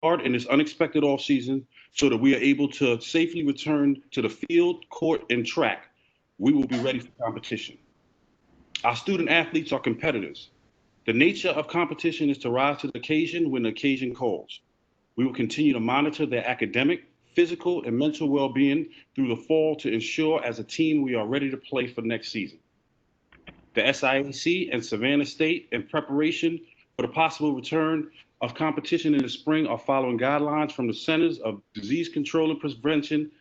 hard in this unexpected offseason so that we are able to safely return to the field, court, and track. We will be ready for competition. Our student athletes are competitors. The nature of competition is to rise to the occasion when the occasion calls. We will continue to monitor their academic, physical, and mental well-being through the fall to ensure as a team we are ready to play for next season. The SIAC and Savannah State, in preparation for the possible return of competition in the spring, are following guidelines from the Centers of Disease Control and Prevention,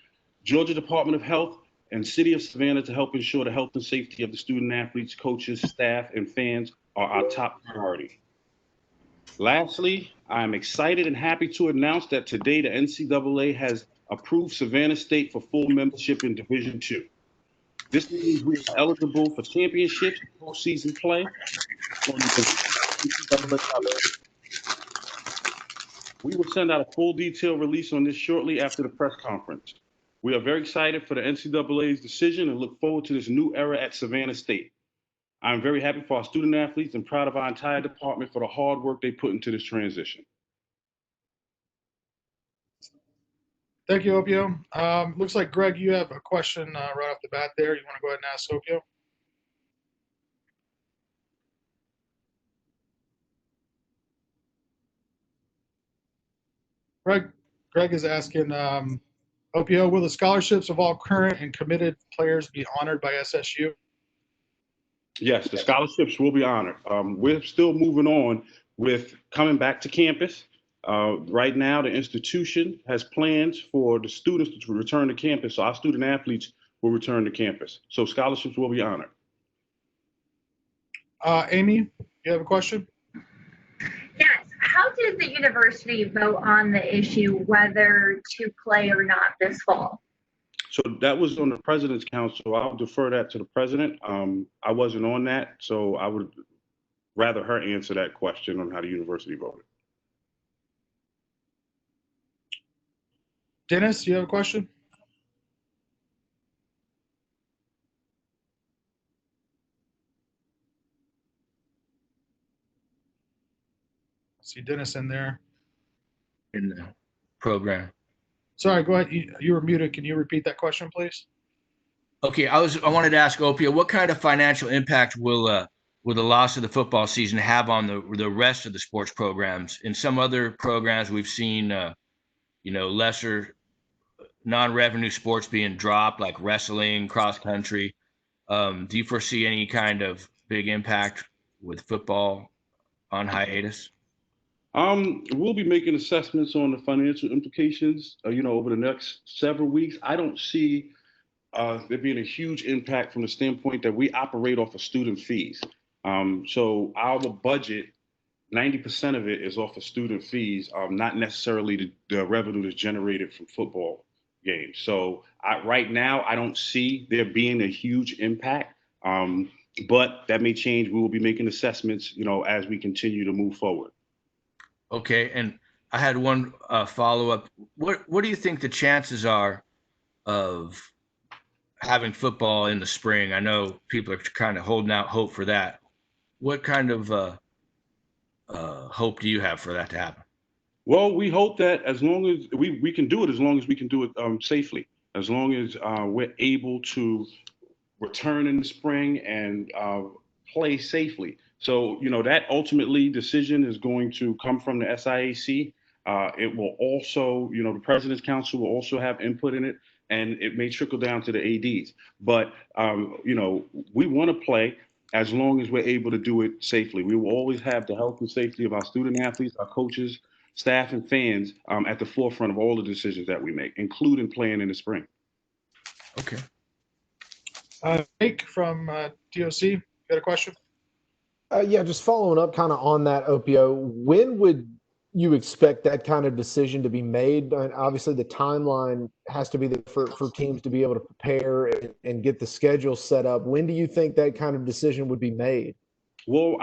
Georgia Department of Health, and City of Savannah to help ensure the health and safety of the student athletes, coaches, staff, and fans are our top priority. Lastly, I am excited and happy to announce that today the NCAA has approved Savannah State for full membership in Division II. This means we are eligible for championships and postseason play on the NCAA level. We will send out a full detailed release on this shortly after the press conference. We are very excited for the NCAA's decision and look forward to this new era at Savannah State. I'm very happy for our student athletes and proud of our entire department for the hard work they put into this transition. Thank you, Opio. Looks like, Greg, you have a question right off the bat there. You want to go ahead and ask Opio? Greg is asking, Opio, will the scholarships of all current and committed players be honored by SSU? Yes, the scholarships will be honored. We're still moving on with coming back to campus. Right now, the institution has plans for the students to return to campus, so our student athletes will return to campus. So scholarships will be honored. Amy, you have a question? Yes. How did the university vote on the issue whether to play or not this fall? So that was on the president's council. I'll defer that to the president. I wasn't on that, so I would rather her answer that question on how the university voted. Dennis, you have a question? See Dennis in there. In the program. Sorry, go ahead. You were muted. Can you repeat that question, please? Okay, I wanted to ask Opio, what kind of financial impact will the loss of the football season have on the rest of the sports programs? In some other programs, we've seen lesser non-revenue sports being dropped, like wrestling, cross country. Do you foresee any kind of big impact with football on hiatus? We'll be making assessments on the financial implications, over the next several weeks. I don't see there being a huge impact from the standpoint that we operate off of student fees. So our budget, 90% of it is off of student fees, not necessarily the revenue that's generated from football games. So right now, I don't see there being a huge impact, but that may change. We will be making assessments, as we continue to move forward. Okay, and I had one follow-up. What do you think the chances are of having football in the spring? I know people are kind of holding out hope for that. What kind of hope do you have for that to happen? Well, we hope that as long as we can do it, as long as we can do it safely, as long as we're able to return in the spring and play safely. So, that ultimately decision is going to come from the SIAC. It will also, the President's Council will also have input in it, and it may trickle down to the ADs. But, we want to play as long as we're able to do it safely. We will always have the health and safety of our student athletes, our coaches, staff, and fans at the forefront of all the decisions that we make, including playing in the spring. Okay. Mike from DOC, you got a question? Yeah, just following up kind of on that, Opio, when would you expect that kind of decision to be made? And obviously, the timeline has to be there for teams to be able to prepare and get the schedule set up. When do you think that kind of decision would be made? Well,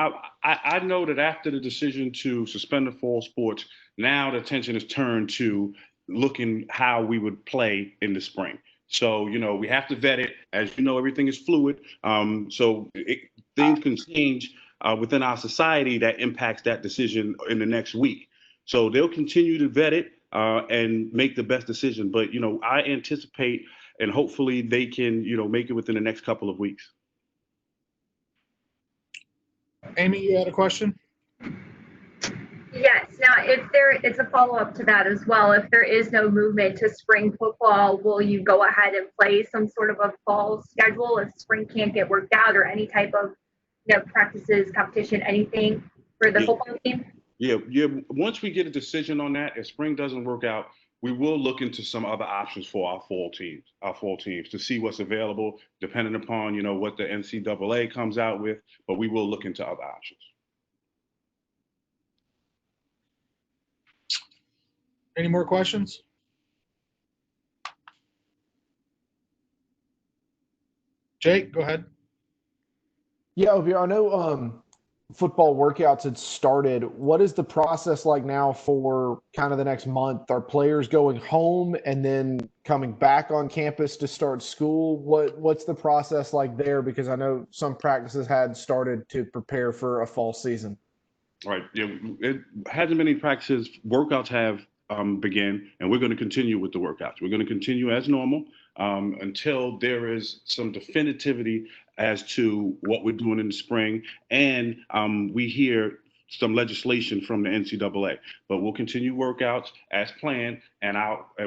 I know that after the decision to suspend the fall sports, now the attention is turned to looking how we would play in the spring. So, we have to vet it. As you know, everything is fluid. Things can change within our society that impacts that decision in the next week. So they'll continue to vet it and make the best decision. But, I anticipate and hopefully they can, make it within the next couple of weeks. Amy, you had a question? Yes. Now, it's a follow-up to that as well. If there is no movement to spring football, will you go ahead and play some sort of a fall schedule if spring can't get worked out, or any type of, practices, competition, anything for the football team? Yeah. Once we get a decision on that, if spring doesn't work out, we will look into some other options for our fall teams to see what's available, depending upon, what the NCAA comes out with, but we will look into other options. Any more questions? Jake, go ahead. Yeah, I know football workouts had started. What is the process like now for kind of the next month? Are players going home and then coming back on campus to start school? What's the process like there? Because I know some practices had started to prepare for a fall season. Right. Yeah, it hasn't been any practices. Workouts have began, and we're going to continue with the workouts. We're going to continue as normal until there is some definitivity as to what we're doing in the spring, and we hear some legislation from the NCAA. But we'll continue workouts as planned, and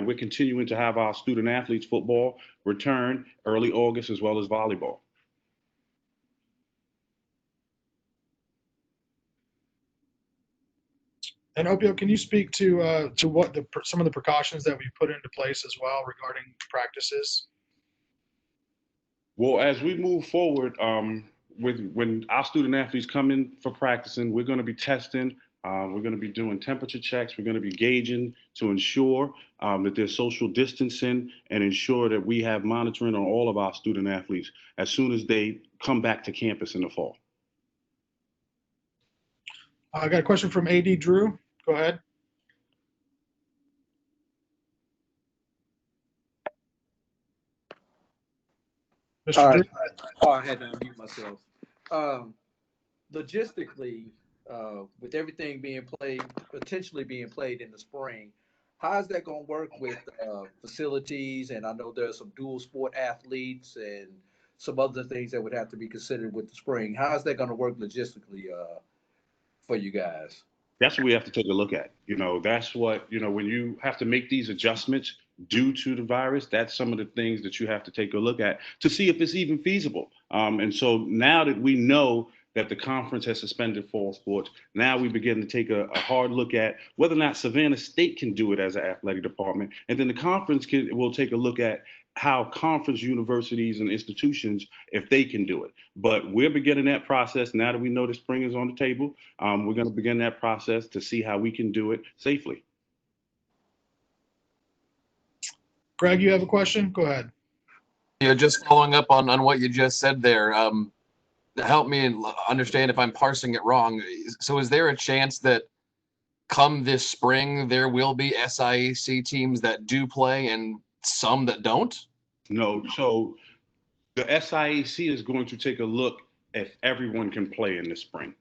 we're continuing to have our student athletes football return early August, as well as volleyball. And Opio, can you speak to what some of the precautions that we put into place as well regarding practices? Well, as we move forward, when our student athletes come in for practicing, we're going to be testing. We're going to be doing temperature checks. We're going to be gauging to ensure that there's social distancing and ensure that we have monitoring on all of our student athletes as soon as they come back to campus in the fall. I got a question from AD Drew. Go ahead. Mr. Drew? I had to unmute myself. Logistically, with everything potentially being played in the spring, how is that going to work with facilities? And I know there's some dual sport athletes and some other things that would have to be considered with the spring. How is that going to work logistically for you guys? That's what we have to take a look at. That's what, when you have to make these adjustments due to the virus, that's some of the things that you have to take a look at to see if it's even feasible. And so now that we know that the conference has suspended fall sports, now we begin to take a hard look at whether or not Savannah State can do it as an athletic department. And then the conference will take a look at how conference universities and institutions, if they can do it. But we're beginning that process now that we know the spring is on the table. We're going to begin that process to see how we can do it safely. Greg, you have a question? Go ahead. Yeah, just following up on what you just said there. Help me understand if I'm parsing it wrong. So is there a chance that come this spring, there will be SIAC teams that do play and some that don't? No. So the SIAC is going to take a look if everyone can play in the spring.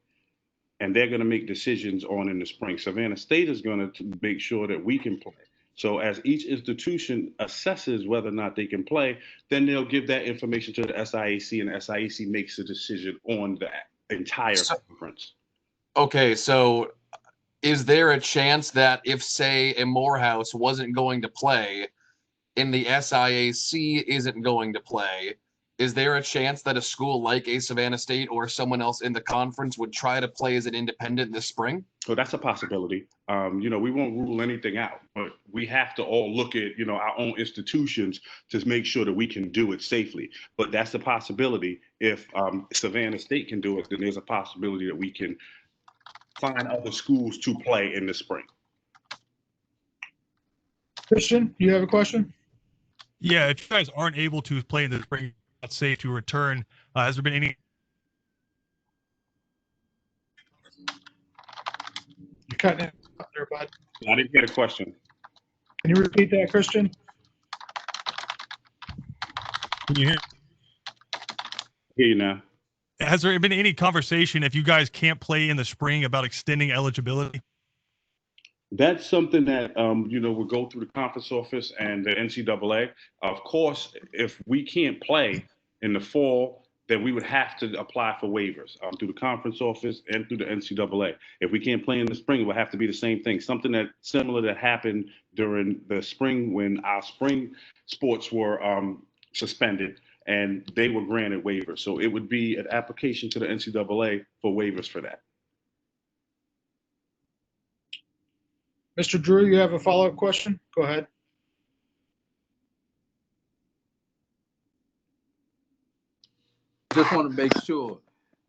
And they're going to make decisions on in the spring. Savannah State is going to make sure that we can play. So as each institution assesses whether or not they can play, then they'll give that information to the SIAC, and the SIAC makes a decision on the entire conference. Okay, so is there a chance that if, say, a Morehouse wasn't going to play and the SIAC isn't going to play, is there a chance that a school like a Savannah State or someone else in the conference would try to play as an independent this spring? So that's a possibility. We won't rule anything out, but we have to all look at, our own institutions to make sure that we can do it safely. But that's a possibility. If Savannah State can do it, then there's a possibility that we can find other schools to play in the spring. Christian, you have a question? Yeah, if you guys aren't able to play in the spring, let's say to return, has there been any? You're cutting it out there, bud. I didn't get a question. Can you repeat that, Christian? Can you hear? Hear you now. Has there been any conversation if you guys can't play in the spring about extending eligibility? That's something that will go through the conference office and the NCAA. Of course, if we can't play in the fall, then we would have to apply for waivers through the conference office and through the NCAA. If we can't play in the spring, it would have to be the same thing. Something that similar that happened during the spring when our spring sports were suspended and they were granted waivers. So it would be an application to the NCAA for waivers for that. Mr. Drew, you have a follow-up question? Go ahead. Just want to make sure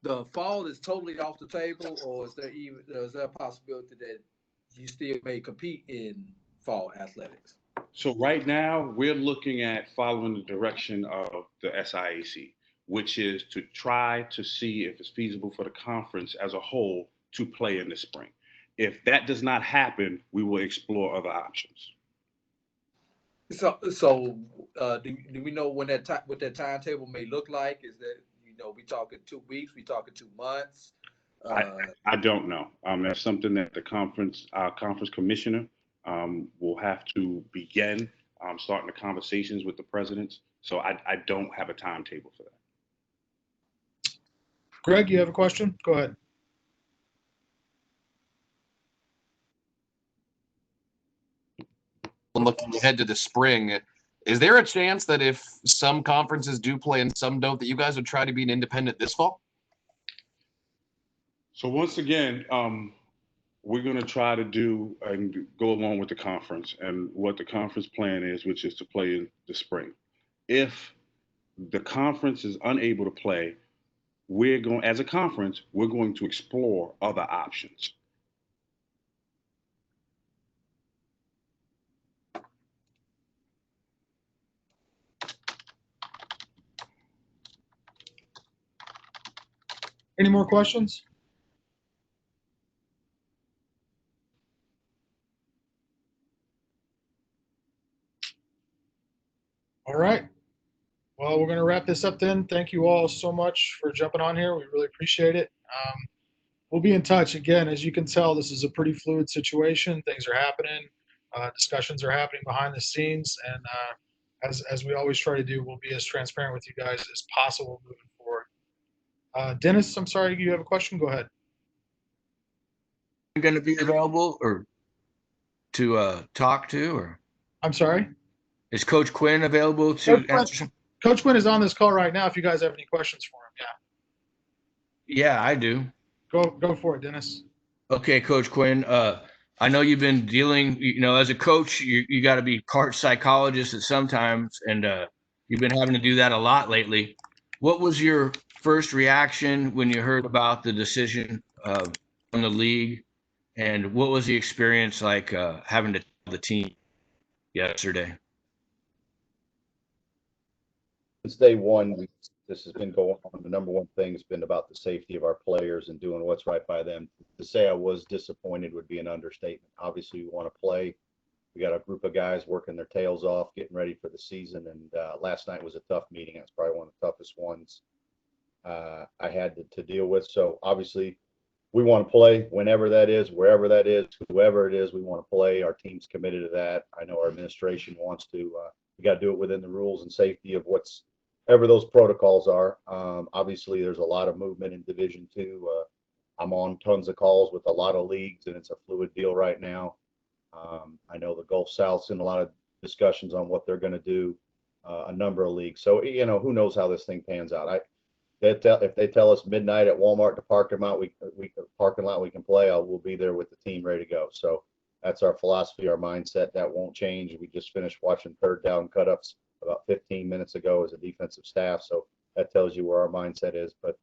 the fall is totally off the table, or is there a possibility that you still may compete in fall athletics? So right now, we're looking at following the direction of the SIAC, which is to try to see if it's feasible for the conference as a whole to play in the spring. If that does not happen, we will explore other options. So, do we know when what that timetable may look like? Is that we talking 2 weeks? We talking 2 months? I don't know. That's something that our conference commissioner will have to begin starting the conversations with the presidents. So I don't have a timetable for that. Greg, you have a question? Go ahead. Looking ahead to the spring, is there a chance that if some conferences do play and some don't, that you guys would try to be an independent this fall? So once again, we're going to try to do and go along with the conference and what the conference plan is, which is to play in the spring. If the conference is unable to play, as a conference, we're going to explore other options. Any more questions? All right. Well, we're going to wrap this up then. Thank you all so much for jumping on here. We really appreciate it. We'll be in touch. Again, as you can tell, this is a pretty fluid situation. Things are happening. Discussions are happening behind the scenes. And as we always try to do, we'll be as transparent with you guys as possible moving forward. Dennis, I'm sorry, you have a question? Go ahead. Going to be available or to talk to, or I'm sorry? is Coach Quinn available to answer some? Coach Quinn is on this call right now if you guys have any questions for him. Yeah, I do. Go for it, Dennis. Okay, Coach Quinn. I know you've been dealing, as a coach, you got to be part psychologist at sometimes, and you've been having to do that a lot lately. What was your first reaction when you heard about the decision from the league, and what was the experience like having to tell the team yesterday? Since day one, this has been going on. The number one thing has been about the safety of our players and doing what's right by them. To say I was disappointed would be an understatement. Obviously, we want to play. We got a group of guys working their tails off, getting ready for the season. And last night was a tough meeting. It's probably one of the toughest ones I had to deal with. So obviously, we want to play whenever that is, wherever that is, whoever it is. We want to play. Our team's committed to that. I know our administration wants to. We got to do it within the rules and safety of whatever those protocols are. Obviously, there's a lot of movement in Division II. I'm on tons of calls with a lot of leagues, and it's a fluid deal right now. I know the Gulf South's in a lot of discussions on what they're going to do, a number of leagues. So, who knows how this thing pans out. If they tell us midnight at Walmart, the parking lot, we can play, we'll be there with the team ready to go. So that's our philosophy, our mindset. That won't change. We just finished watching third down cut-ups about 15 minutes ago as a defensive staff. So that tells you where our mindset is. But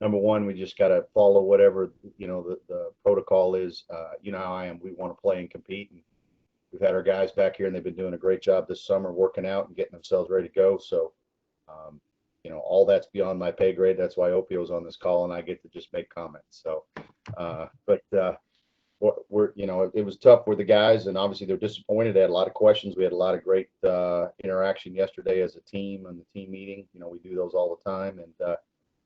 number one, we just got to follow whatever, the protocol is. You know how I am. We want to play and compete. And we've had our guys back here, and they've been doing a great job this summer working out and getting themselves ready to go. So, all that's beyond my pay grade. That's why Opio's on this call, and I get to just make comments. So, it was tough for the guys, and obviously they're disappointed. They had a lot of questions. We had a lot of great interaction yesterday as a team on the team meeting. We do those all the time, and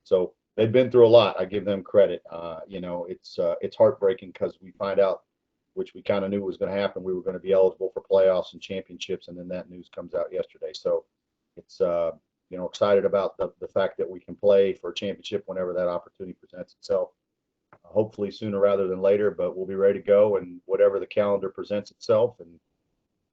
so they've been through a lot. I give them credit. It's heartbreaking because we find out which we kind of knew was going to happen. We were going to be eligible for playoffs and championships, and then that news comes out yesterday. So it's excited about the fact that we can play for a championship whenever that opportunity presents itself. Hopefully sooner rather than later, but we'll be ready to go, and whatever the calendar presents itself. And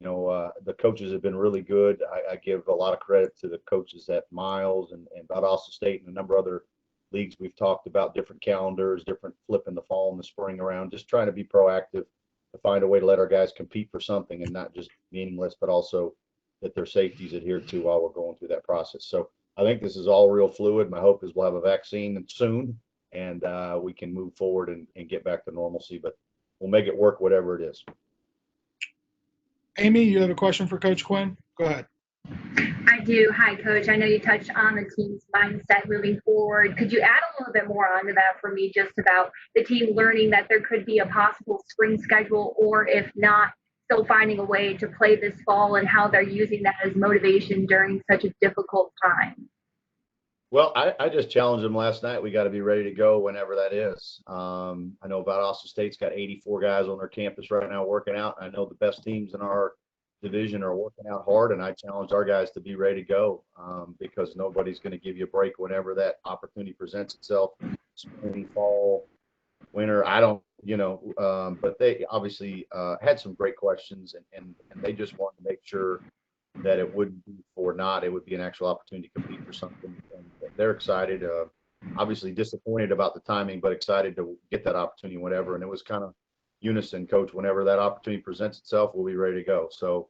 the coaches have been really good. I give a lot of credit to the coaches at Miles and Valdosta State and a number of other leagues. We've talked about different calendars, different flipping the fall and the spring around, just trying to be proactive to find a way to let our guys compete for something and not just meaningless, but also that their safety is adhered to while we're going through that process. So I think this is all real fluid. My hope is we'll have a vaccine soon, and we can move forward and get back to normalcy, but we'll make it work whatever it is. Amy, you have a question for Coach Quinn? Go ahead. I do. Hi, Coach. I know you touched on the team's mindset moving forward. Could you add a little bit more onto that for me, just about the team learning that there could be a possible spring schedule, or if not, still finding a way to play this fall, and how they're using that as motivation during such a difficult time? Well, I just challenged them last night. We got to be ready to go whenever that is. I know Valdosta State's got 84 guys on their campus right now working out. I know the best teams in our division are working out hard, and I challenge our guys to be ready to go because nobody's going to give you a break whenever that opportunity presents itself. Spring, fall, winter, I don't, but they obviously had some great questions, and they just wanted to make sure that it wouldn't be for naught. It would be an actual opportunity to compete for something. And they're excited, obviously disappointed about the timing, but excited to get that opportunity whenever. And it was kind of unison, Coach. Whenever that opportunity presents itself, we'll be ready to go. So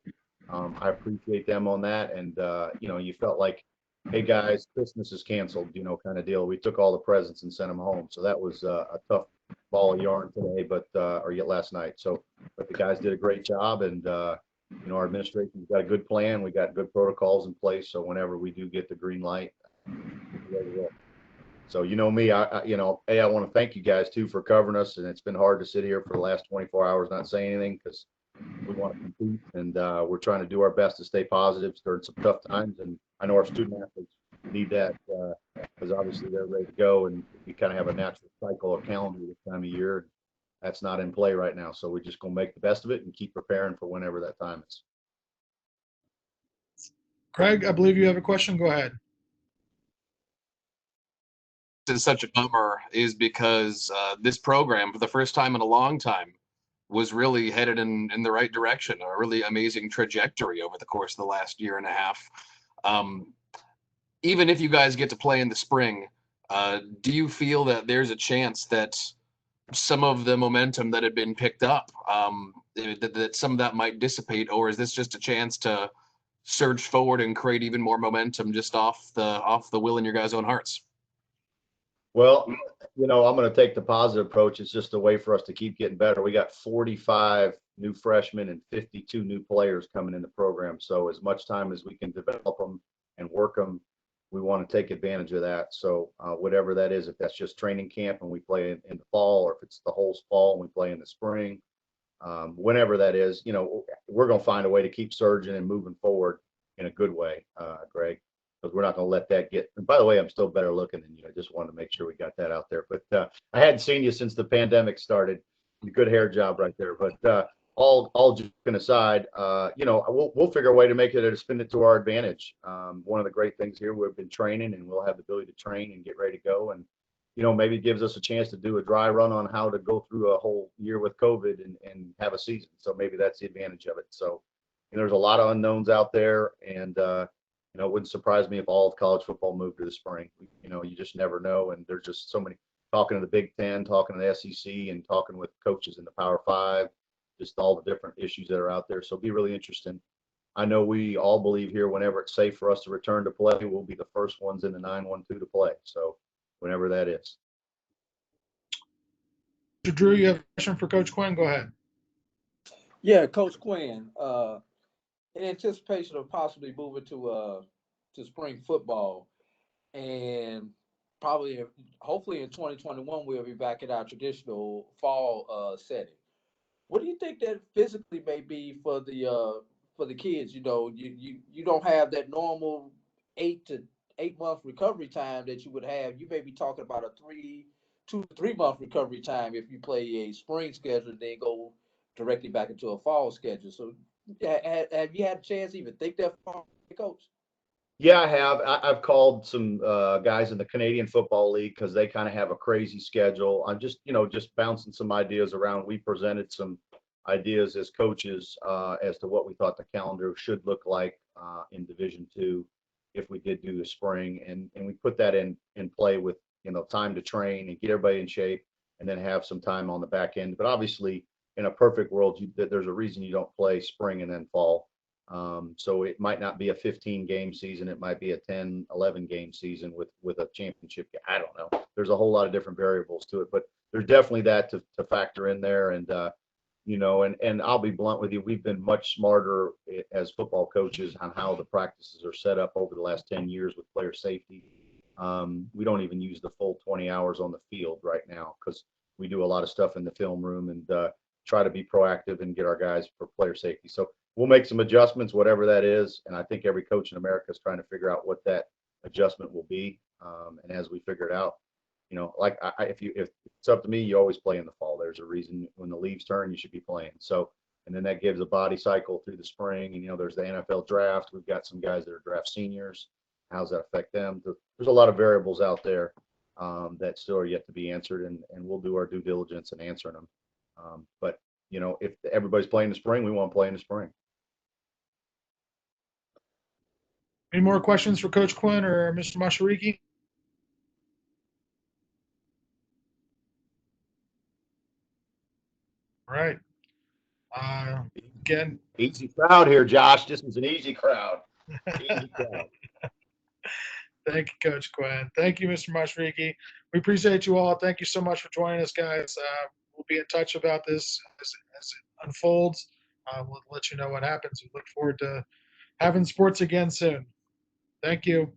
I appreciate them on that. And, you felt like, hey, guys, Christmas is canceled, kind of deal. We took all the presents and sent them home. So that was a tough ball of yarn today, or yet last night. So, but the guys did a great job, and our administration's got a good plan. We got good protocols in place. So whenever we do get the green light, we're ready to go. So me, I want to thank you guys too for covering us. And it's been hard to sit here for the last 24 hours not saying anything because we want to compete, and we're trying to do our best to stay positive during some tough times. And I know our student athletes need that because obviously they're ready to go, and we kind of have a natural cycle or calendar this time of year. That's not in play right now. So we're just going to make the best of it and keep preparing for whenever that time is. Craig, I believe you have a question. Go ahead. Is such a bummer is because this program, for the first time in a long time, was really headed in the right direction, a really amazing trajectory over the course of the last year and a half. Even if you guys get to play in the spring, do you feel that there's a chance that some of the momentum that had been picked up, that some of that might dissipate, or is this just a chance to surge forward and create even more momentum just off the will in your guys' own hearts? Well, I'm going to take the positive approach. It's just a way for us to keep getting better. We got 45 new freshmen and 52 new players coming in the program. So as much time as we can develop them and work them, we want to take advantage of that. So whatever that is, if that's just training camp and we play in the fall, or if it's the whole fall and we play in the spring, whenever that is, we're going to find a way to keep surging and moving forward in a good way, Greg, because we're not going to let that get. And by the way, I'm still better looking than you. I just wanted to make sure we got that out there. But I hadn't seen you since the pandemic started. Good hair job right there. But all joking aside, we'll figure a way to make it and spin it to our advantage. One of the great things here, we've been training, and we'll have the ability to train and get ready to go. And maybe it gives us a chance to do a dry run on how to go through a whole year with COVID and have a season. So maybe that's the advantage of it. So there's a lot of unknowns out there, and it wouldn't surprise me if all of college football moved to the spring. You just never know, and there's just so many. Talking to the Big Ten, talking to the SEC, and talking with coaches in the Power Five, just all the different issues that are out there. So it'll be really interesting. I know we all believe here, whenever it's safe for us to return to play, we'll be the first ones in the 9-1-2 to play. So whenever that is. Drew, you have a question for Coach Quinn? Go ahead. Yeah, Coach Quinn. In anticipation of possibly moving to spring football, and hopefully in 2021 we'll be back at our traditional fall setting. What do you think that physically may be for the kids? You don't have that normal 8 to 8 month recovery time that you would have. You may be talking about a 2 to 3 month recovery time if you play a spring schedule and then go directly back into a fall schedule. So, have you had a chance to even think that far, Coach? Yeah, I have. I've called some guys in the Canadian Football League because they kind of have a crazy schedule. I'm just, just bouncing some ideas around. We presented some ideas as coaches as to what we thought the calendar should look like in Division II if we did do the spring, and we put that in play with time to train and get everybody in shape, and then have some time on the back end. But obviously, in a perfect world, there's a reason you don't play spring and then fall. So it might not be a 15 game season. It might be a 10, 11 game season with a championship. I don't know. There's a whole lot of different variables to it, but there's definitely that to factor in there. And, and I'll be blunt with you. We've been much smarter as football coaches on how the practices are set up over the last 10 years with player safety. We don't even use the full 20 hours on the field right now because we do a lot of stuff in the film room and try to be proactive and get our guys for player safety. So we'll make some adjustments, whatever that is. And I think every coach in America is trying to figure out what that adjustment will be. And as we figure it out, if it's up to me, you always play in the fall. There's a reason when the leaves turn, you should be playing. So, and then that gives a body cycle through the spring. And, there's the NFL draft. We've got some guys that are draft seniors. How does that affect them? There's a lot of variables out there that still are yet to be answered. And we'll do our due diligence in answering them. But if everybody's playing in the spring, we want to play in the spring. Any more questions for Coach Quinn or Mr. Mashariki? All right. Again, easy crowd here, Josh. This is an easy crowd. Easy crowd. Thank you, Coach Quinn. Thank you, Mr. Mashariki. We appreciate you all. Thank you so much for joining us, guys. We'll be in touch about this as it unfolds. We'll let you know what happens. We look forward to having sports again soon. Thank you.